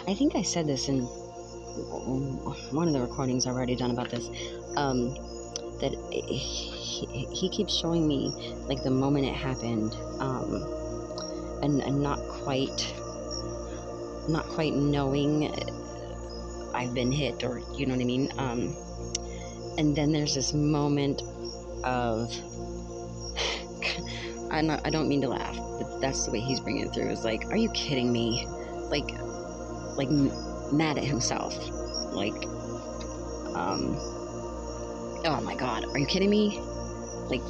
I think I said this in one of the recordings I've already done about this, that he keeps showing me like the moment it happened, and not quite knowing I've been hit, or you know what I mean. And then there's this moment of I don't mean to laugh, but that's the way he's bringing it through. It's like, are you kidding me? Like mad at himself, like, oh my God, are you kidding me? Like,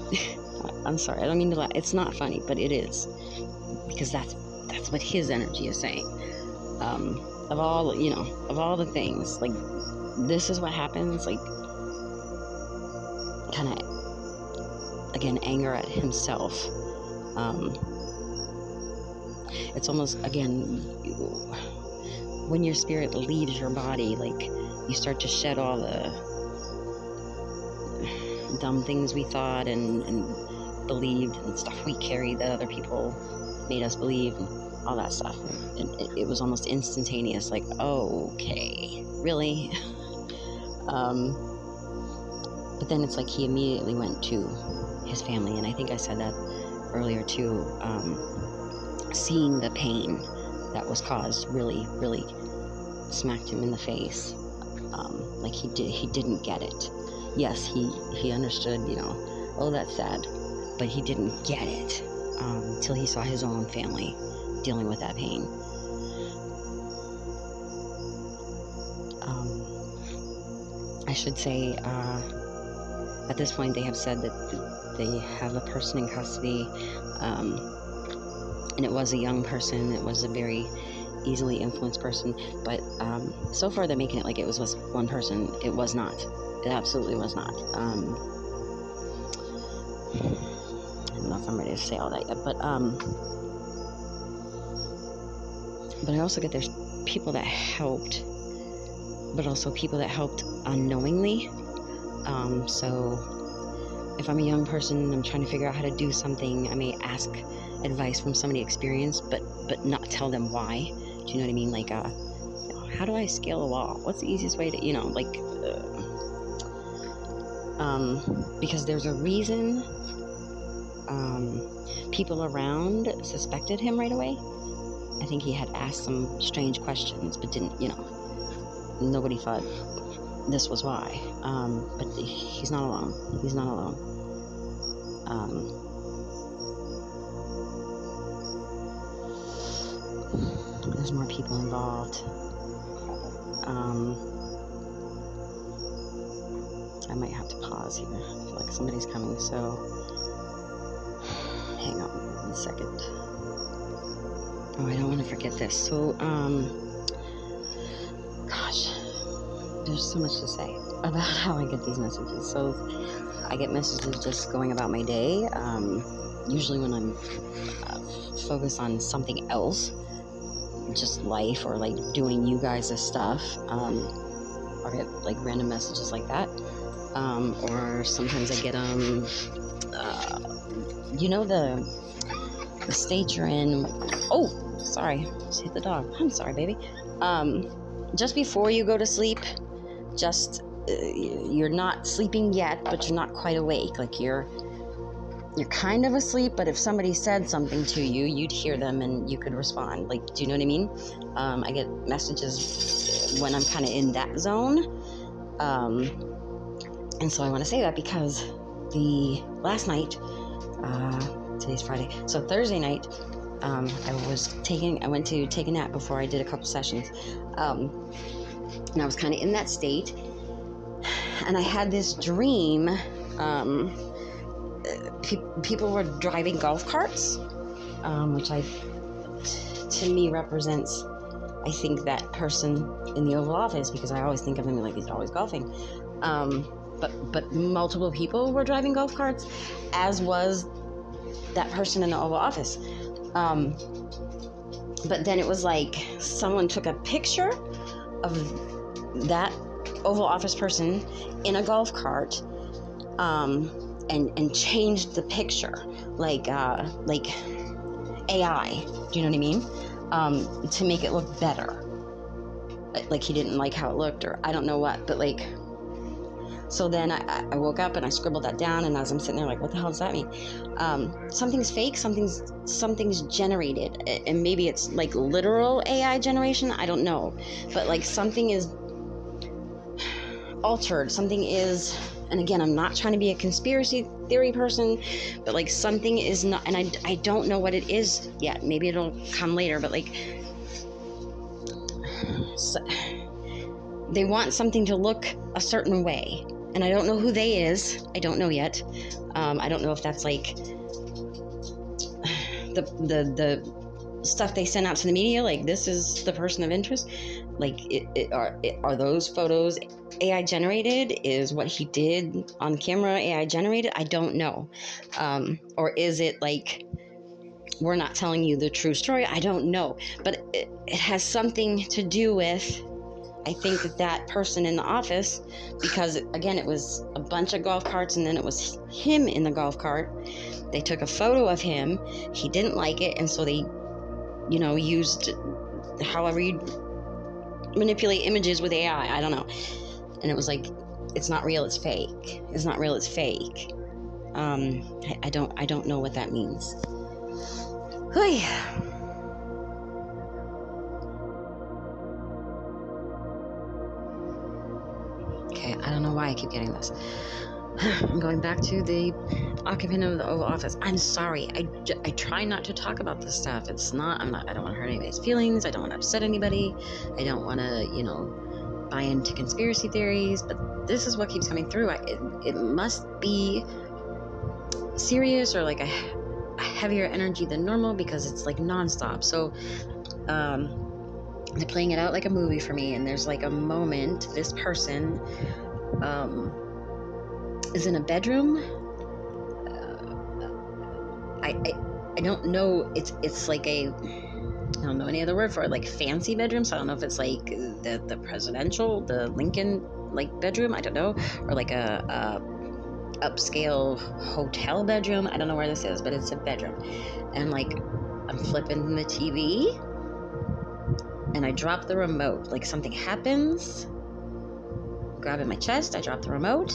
I'm sorry, I don't mean to laugh. It's not funny, but it is, because that's what his energy is saying. Of all the things, like, this is what happens, like, kind of, again, anger at himself. It's almost, again, when your spirit leaves your body, like, you start to shed all the dumb things we thought and believed, and stuff we carried that other people made us believe, and all that stuff. And it was almost instantaneous, like, oh, okay, really? But then it's like he immediately went to his family, and I think I said that earlier too. Seeing the pain that was caused really, really smacked him in the face. Like he didn't get it. Yes, he understood, oh, that's sad, but he didn't get it till he saw his own family dealing with that pain. I should say, at this point, they have said that they have a person in custody, and it was a young person. It was a very easily influenced person, but so far they're making it like it was one person. It was not. It absolutely was not. I don't know if I'm ready to say all that yet, but I also get there's people that helped, but also people that helped unknowingly. So if I'm a young person, I'm trying to figure out how to do something, I may ask advice from somebody experienced, but not tell them why. Do you know what I mean? Like, how do I scale a wall? What's the easiest way to, because there's a reason people around suspected him right away. I think he had asked some strange questions, but didn't, nobody thought this was why. But he's not alone. He's not alone. There's more people involved. I might have to pause here. I feel like somebody's coming, so hang on 1 second. Oh, I don't want to forget this. So, gosh, there's so much to say about how I get these messages. So, I get messages just going about my day. Usually when I'm focused on something else, just life, or like doing you guys' stuff, I'll get like random messages like that. Or sometimes I get the state you're in. Oh, sorry, just hit the dog. I'm sorry, baby. Just before you go to sleep, you're not sleeping yet, but you're not quite awake. Like you're kind of asleep, but if somebody said something to you, you'd hear them and you could respond. Like, do you know what I mean? I get messages when I'm kind of in that zone. And so I want to say that because last night, today's Friday, so Thursday night, I went to take a nap before I did a couple sessions. And I was kind of in that state, and I had this dream. People were driving golf carts, which to me represents, I think, that person in the Oval Office, because I always think of him like he's always golfing. But multiple people were driving golf carts, as was that person in the Oval Office. But then it was like someone took a picture of that Oval Office person in a golf cart, and changed the picture, like AI. Do you know what I mean? To make it look better. like he didn't like how it looked, or I don't know what, but like, so then I woke up and I scribbled that down, and as I'm sitting there like, what the hell does that mean? Something's fake, something's generated, and maybe it's like literal AI generation, I don't know, but like something is altered, something is, and again, I'm not trying to be a conspiracy theory person, but like something is not, and I don't know what it is yet, maybe it'll come later, but like, so, they want something to look a certain way, and I don't know who they is. I don't know yet. I don't know if that's like the stuff they send out to the media, like this is the person of interest. Like, are those photos AI generated? Is what he did on camera AI generated? I don't know. Or is it like, we're not telling you the true story? I don't know. But it has something to do with, I think, that person in the office, because again, it was a bunch of golf carts, and then it was him in the golf cart. They took a photo of him. He didn't like it, and so they, used however you manipulate images with AI. I don't know. And it was like, it's not real, it's fake. It's not real, it's fake. I don't know what that means. Hui. Okay, I don't know why I keep getting this. I'm going back to the occupant of the Oval Office. I'm sorry. I try not to talk about this stuff. I don't want to hurt anybody's feelings. I don't want to upset anybody. I don't want to, buy into conspiracy theories. But this is what keeps coming through. It must be serious, or like a heavier energy than normal, because it's like nonstop. So, they're playing it out like a movie for me, and there's like a moment, this person is in a bedroom. I don't know, it's like I don't know any other word for it, like fancy bedroom, so I don't know if it's like the presidential, the Lincoln like bedroom, I don't know, or like a upscale hotel bedroom, I don't know where this is, but it's a bedroom. And like, I'm flipping the TV, and I drop the remote. Like, something happens, grab at my chest, I drop the remote,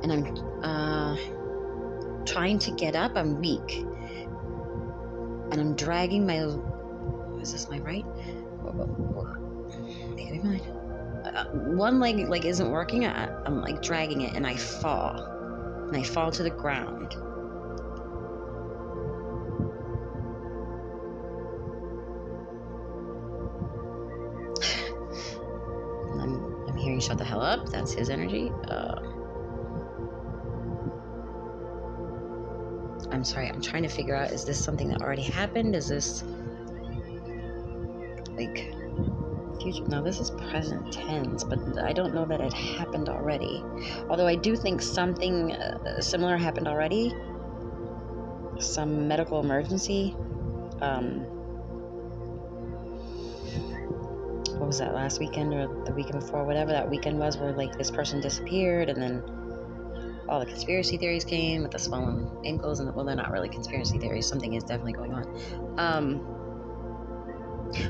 and I'm trying to get up. I'm weak, and I'm dragging my, is this my right? It could be mine. One leg like isn't working. I'm like dragging it, and I fall to the ground. I'm hearing shut the hell up. That's his energy. I'm sorry, I'm trying to figure out, is this something that already happened? Is this like future? No, this is present tense, but I don't know that it happened already. Although I do think something similar happened already. Some medical emergency. What was that, last weekend or the weekend before, whatever that weekend was, where like this person disappeared, and then all the conspiracy theories came with the swollen ankles, and well, they're not really conspiracy theories. Something is definitely going on.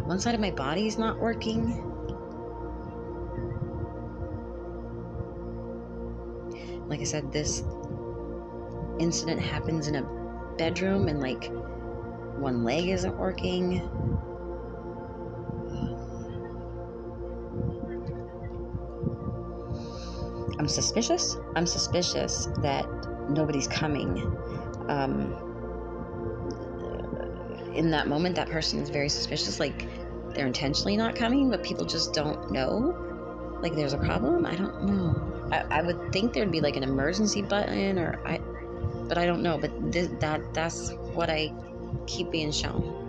One side of my body's not working. Like I said, this incident happens in a bedroom, and like one leg isn't working. I'm suspicious that nobody's coming. In that moment, that person is very suspicious, like they're intentionally not coming, but people just don't know. Like there's a problem? I don't know. I would think there'd be like an emergency button, but I don't know. But that's what I keep being shown.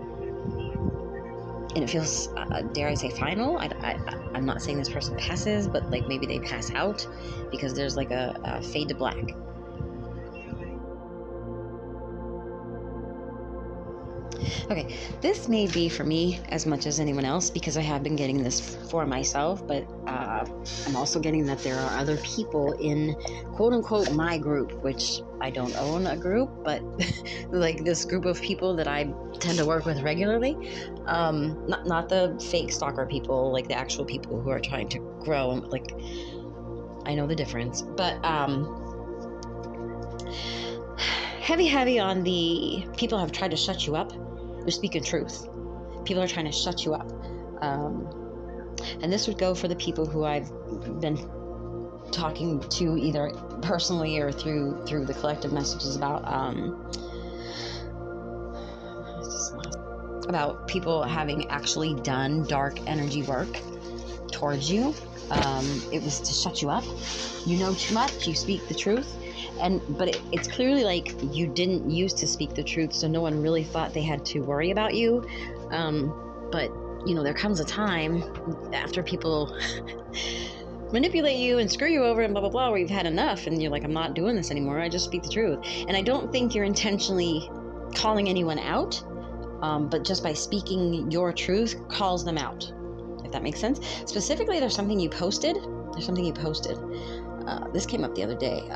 And it feels, dare I say, final. I'm not saying this person passes, but like maybe they pass out, because there's like a fade to black. Okay, this may be for me as much as anyone else because I have been getting this for myself, but I'm also getting that there are other people in quote unquote my group, which I don't own a group, but like this group of people that I tend to work with regularly. Not the fake stalker people, like the actual people who are trying to grow. Like, I know the difference, but heavy on the people have tried to shut you up. You're speaking truth. People are trying to shut you up. And this would go for the people who I've been talking to either personally or through the collective messages about people having actually done dark energy work towards you. It was to shut you up. You know too much. You speak the truth. But it's clearly like you didn't used to speak the truth, so no one really thought they had to worry about you. But there comes a time after people manipulate you and screw you over and blah blah blah, where you've had enough and you're like, I'm not doing this anymore. I just speak the truth. And I don't think you're intentionally calling anyone out, but just by speaking your truth calls them out. If that makes sense. Specifically, there's something you posted. This came up the other day.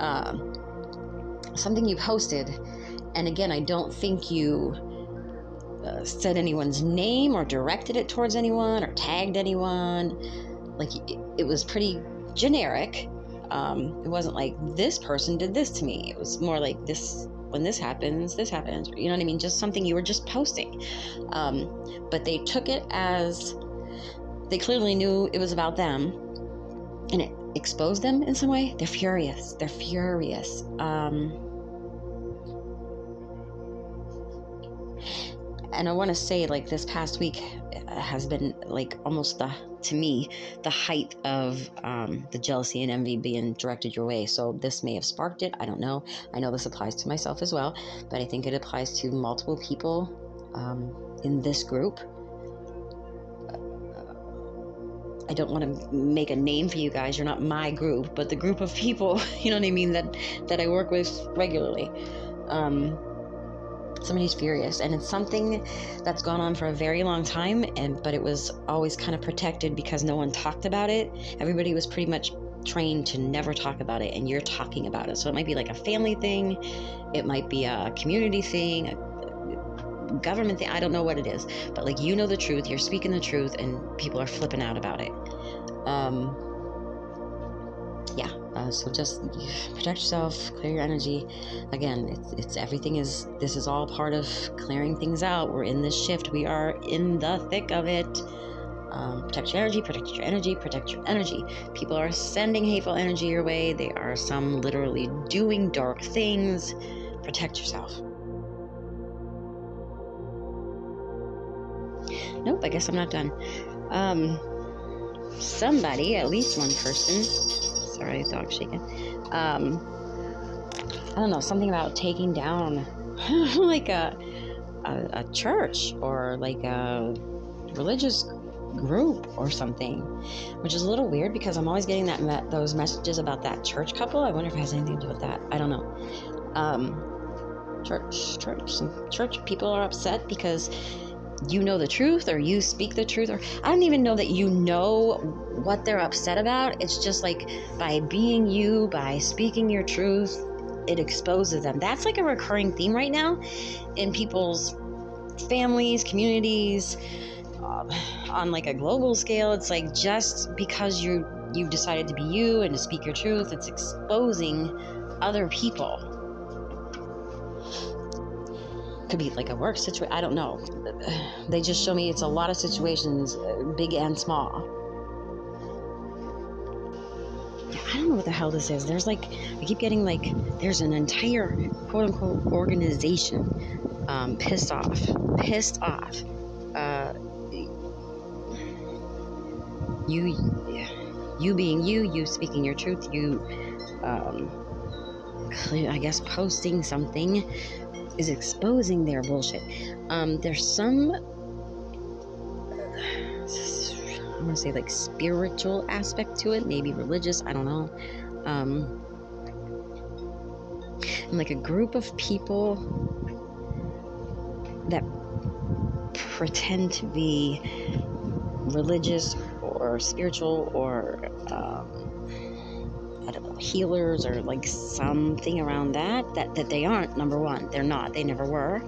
Something you posted, and again, I don't think you said anyone's name or directed it towards anyone or tagged anyone. Like, it was pretty generic. It wasn't like, this person did this to me. It was more like, when this happens, you know what I mean? Just something you were just posting. But they took it as, they clearly knew it was about them, and it exposed them in some way. They're furious. And I want to say, like, this past week has been like almost to me the height of the jealousy and envy being directed your way. So this may have sparked it. I don't know. I know this applies to myself as well, but I think it applies to multiple people in this group. I don't want to make a name for you guys. You're not my group, but the group of people, you know what I mean, that I work with regularly. Somebody's furious, and it's something that's gone on for a very long time, but it was always kind of protected because no one talked about it. Everybody was pretty much trained to never talk about it, and you're talking about it. So it might be like a family thing, it might be a community thing, a government thing, I don't know what it is, but like, you know the truth, you're speaking the truth, and people are flipping out about it. So just protect yourself, clear your energy. Again, this is all part of clearing things out. We're in this shift. We are in the thick of it. Protect your energy, protect your energy, protect your energy. People are sending hateful energy your way. They are some literally doing dark things. Protect yourself. Nope, I guess I'm not done. Somebody, at least one person, sorry, dog shaking. I don't know, something about taking down like a church or like a religious group or something, which is a little weird because I'm always getting those messages about that church couple. I wonder if it has anything to do with that. I don't know. Church people are upset because you know the truth, or you speak the truth, or I don't even know that you know what they're upset about. It's just like, by being you, by speaking your truth, it exposes them. That's like a recurring theme right now in people's families, communities, on like a global scale. It's like, just because you've decided to be you and to speak your truth, it's exposing other people. Could be like a work situation, I don't know. They just show me it's a lot of situations, big and small. I don't know what the hell this is. There's like, I keep getting like, there's an entire quote unquote organization pissed off. You being you speaking your truth, you I guess posting something is exposing their bullshit. There's some, I want to say like spiritual aspect to it, maybe religious, I don't know. And like a group of people that pretend to be religious or spiritual or I don't know, healers or like something around that they aren't. Number one, they're not. They never were.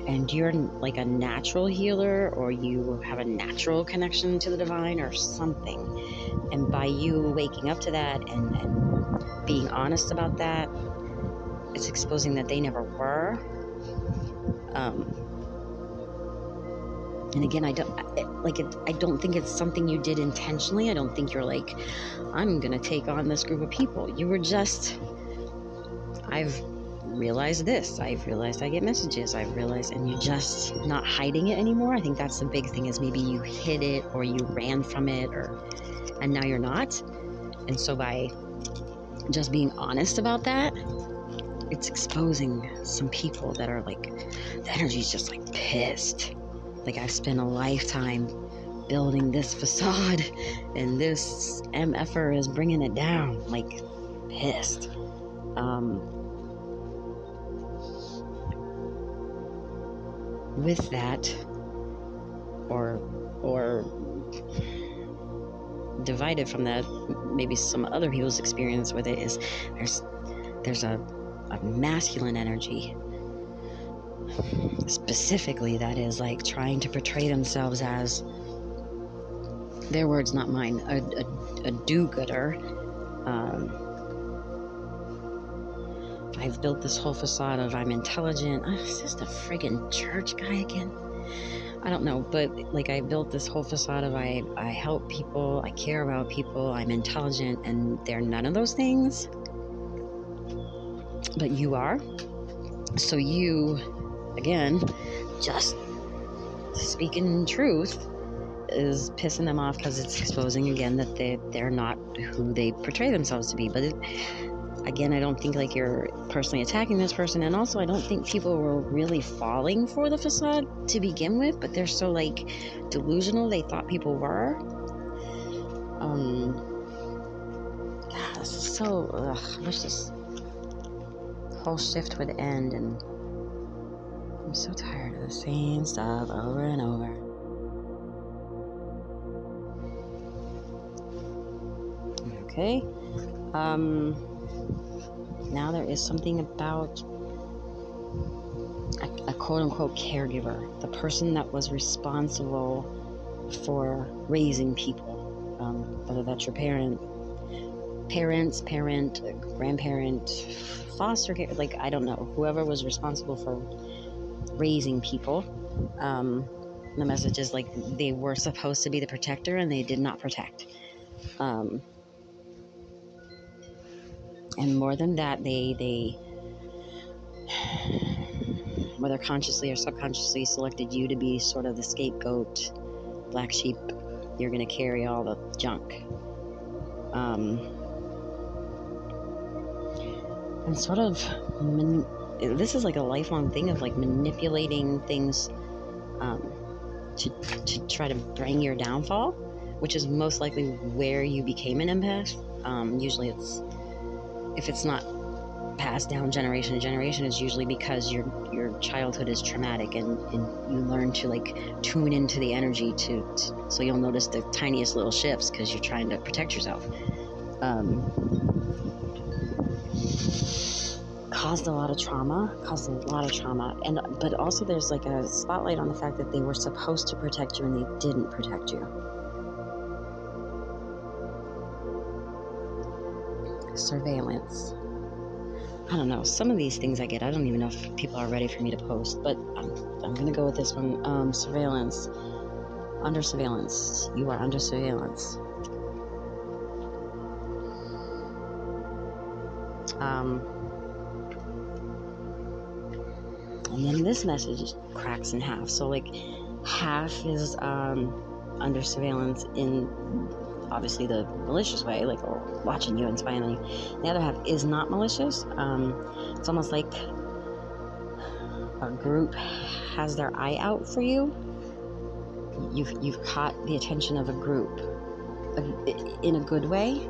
And you're like a natural healer, or you have a natural connection to the divine or something. And by you waking up to that and being honest about that, it's exposing that they never were. And again, I don't think it's something you did intentionally. I don't think you're like, I'm gonna take on this group of people. You were just, I've realized this. I've realized I get messages. I've realized, and you're just not hiding it anymore. I think that's the big thing, is maybe you hid it or you ran from it, and now you're not. And so by just being honest about that, it's exposing some people that are like, the energy's just like pissed. Like, I've spent a lifetime building this facade, and this MFer is bringing it down. Like, pissed. With that, or divided from that, maybe some other people's experience with it is there's a masculine energy, specifically, that is like trying to portray themselves as, their words, not mine, a do-gooder. I've built this whole facade of I'm intelligent. Is this the friggin' church guy again? I don't know, but like, I built this whole facade of I help people, I care about people, I'm intelligent, and they're none of those things. But you are. So you, again, just speaking truth is pissing them off, because it's exposing again that they're not who they portray themselves to be. But again, I don't think like you're personally attacking this person, and also I don't think people were really falling for the facade to begin with, but they're so like delusional they thought people were. God, this is so, I wish this whole shift would end, and I'm so tired of the same stuff over and over. Okay. Now there is something about a quote-unquote caregiver, the person that was responsible for raising people, whether that's your parent, grandparent, foster care, like, I don't know, whoever was responsible for raising people. The message is like they were supposed to be the protector and they did not protect. And more than that, they whether consciously or subconsciously, selected you to be sort of the scapegoat, black sheep. You're going to carry all the junk. And sort of, this is like a lifelong thing of like manipulating things to try to bring your downfall, which is most likely where you became an empath. Usually if it's not passed down generation to generation, it's usually because your childhood is traumatic, and you learn to like tune into the energy so you'll notice the tiniest little shifts because you're trying to protect yourself. Caused a lot of trauma, but also there's like a spotlight on the fact that they were supposed to protect you and they didn't protect you. Surveillance. I don't know. Some of these things I get, I don't even know if people are ready for me to post, but I'm going to go with this one. Surveillance. Under surveillance. You are under surveillance. And then this message cracks in half. So like half is under surveillance in obviously the malicious way, like, or watching you and spying on you. The other half is not malicious. It's almost like a group has their eye out for you. You've caught the attention of a group in a good way,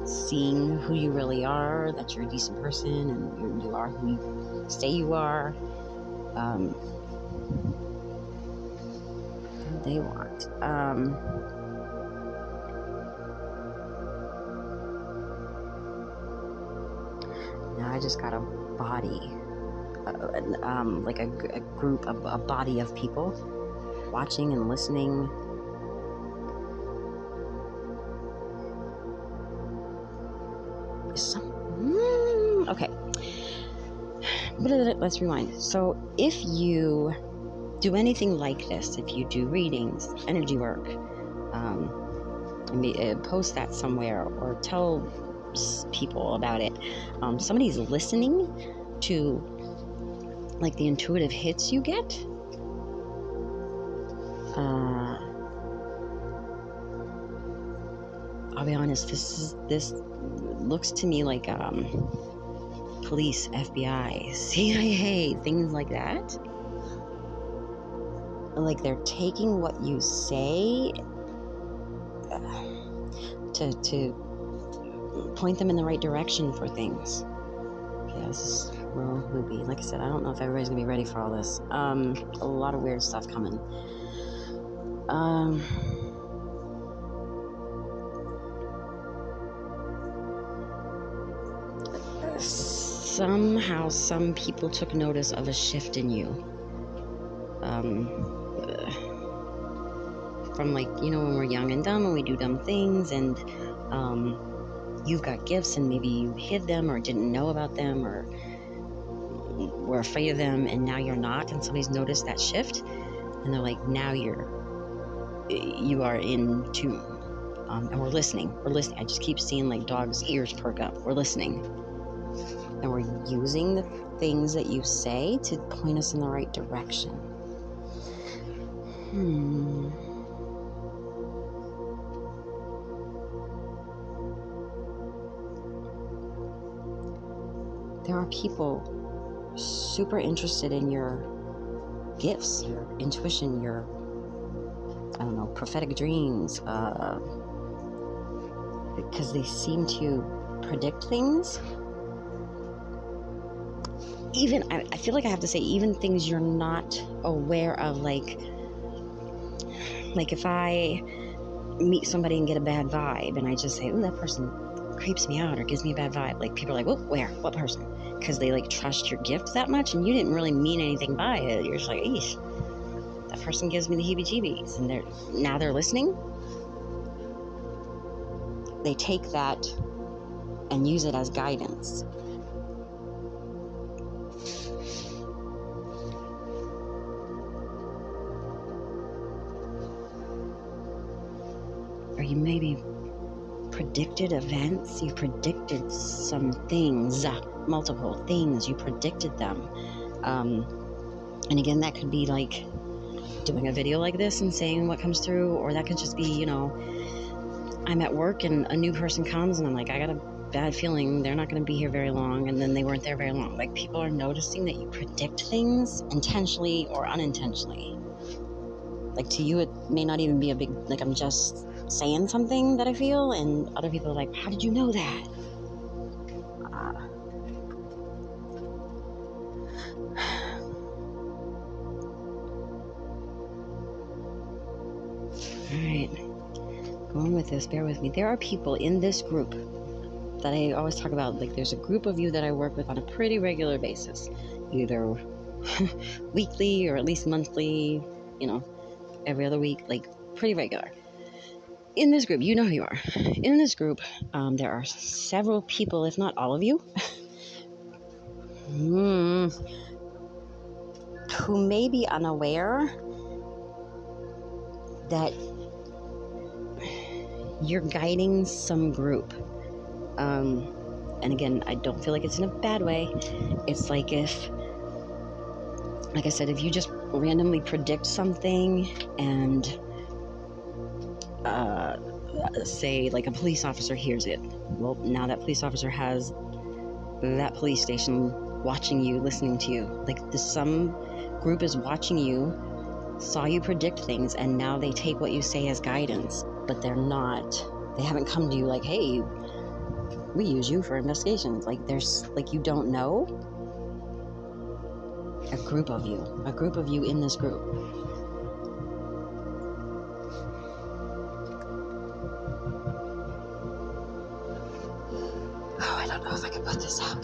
seeing who you really are, that you're a decent person and you are who you say you are. What do they want? Now I just got a body, like a group, a body of people watching and listening. Okay. Let's rewind. So if you do anything like this, if you do readings, energy work, post that somewhere or tell people about it, somebody's listening to like the intuitive hits you get. I'll be honest, this looks to me like police, FBI, CIA, things like that. Like they're taking what you say to point them in the right direction for things. Yeah, this is real loopy. Like I said, I don't know if everybody's gonna be ready for all this. A lot of weird stuff coming. Somehow some people took notice of a shift in you. From like, when we're young and dumb and we do dumb things, and you've got gifts and maybe you hid them or didn't know about them or were afraid of them, and now you're not, and somebody's noticed that shift and they're like, now you are in tune. And we're listening. I just keep seeing like dogs' ears perk up. We're listening. And we're using the things that you say to point us in the right direction. There are people super interested in your gifts, your intuition, your, prophetic dreams, because they seem to predict things. Even, I feel like I have to say, even things you're not aware of, like if I meet somebody and get a bad vibe and I just say, ooh, that person creeps me out or gives me a bad vibe, like people are like, well, where? What person? Because they like trust your gift that much and you didn't really mean anything by it. You're just like, eesh, that person gives me the heebie-jeebies, and now they're listening. They take that and use it as guidance. Or you maybe predicted events, you predicted some things, multiple things, you predicted them. And again, that could be like doing a video like this and saying what comes through, or that could just be, I'm at work and a new person comes and I'm like, I got a bad feeling they're not going to be here very long, and then they weren't there very long. Like, people are noticing that you predict things intentionally or unintentionally. Like, to you, it may not even be a big, like, I'm just saying something that I feel, and other people are like, how did you know that? All right, going with this, bear with me. There are people in this group that I always talk about. Like, there's a group of you that I work with on a pretty regular basis, either weekly or at least monthly, every other week, like pretty regular. In this group, you know who you are. In this group, there are several people, if not all of you, who may be unaware that you're guiding some group. And again, I don't feel like it's in a bad way. It's like if, like I said, if you just randomly predict something and say like a police officer hears it, well, now that police officer has that police station watching you, listening to you. Like, some group is watching you, saw you predict things, and now they take what you say as guidance, but they haven't come to you like, hey, we use you for investigations. Like, you don't know. A group of you in this group. Oh, I don't know if I can put this up.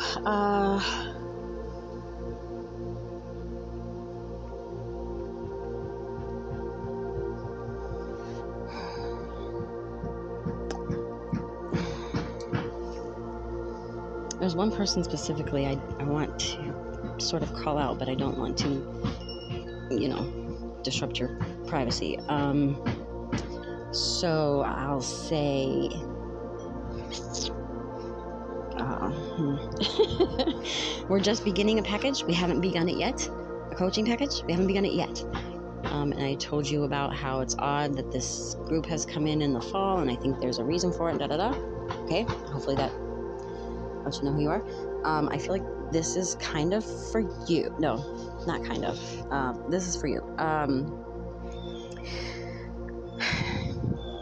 There's one person specifically I want to sort of call out, but I don't want to, disrupt your privacy. So I'll say, we're just beginning a package. We haven't begun it yet. A coaching package. We haven't begun it yet. And I told you about how it's odd that this group has come in the fall, and I think there's a reason for it. Okay. Hopefully that lets you know who you are. I feel like this is kind of for you. No, not kind of. This is for you.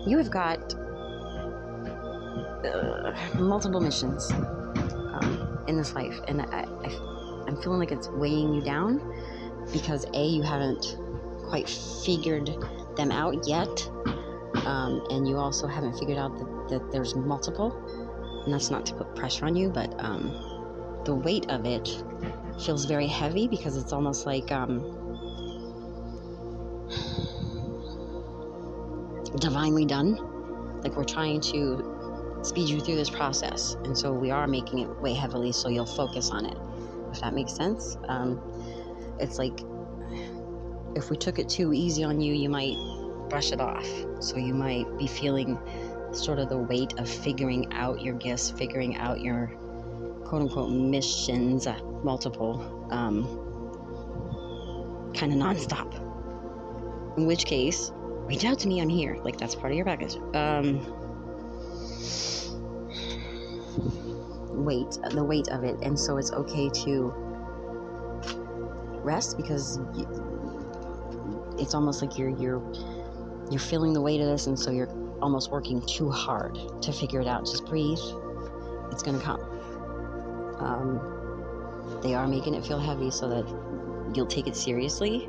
You have got multiple missions in this life, and I'm feeling like it's weighing you down because you haven't quite figured them out yet, and you also haven't figured out that there's multiple. And that's not to put pressure on you, but the weight of it feels very heavy because it's almost like divinely done. Like we're trying to speed you through this process, and so we are making it weigh heavily so you'll focus on it, if that makes sense. It's like if we took it too easy on you, you might brush it off. So you might be feeling sort of the weight of figuring out your gifts, figuring out your quote-unquote missions, multiple, kind of nonstop. In which case, reach out to me on here. Like, that's part of your package. The weight of it. And so it's okay to rest because it's almost like you're feeling the weight of this, and so you're almost working too hard to figure it out. Just breathe. It's going to come. They are making it feel heavy so that you'll take it seriously.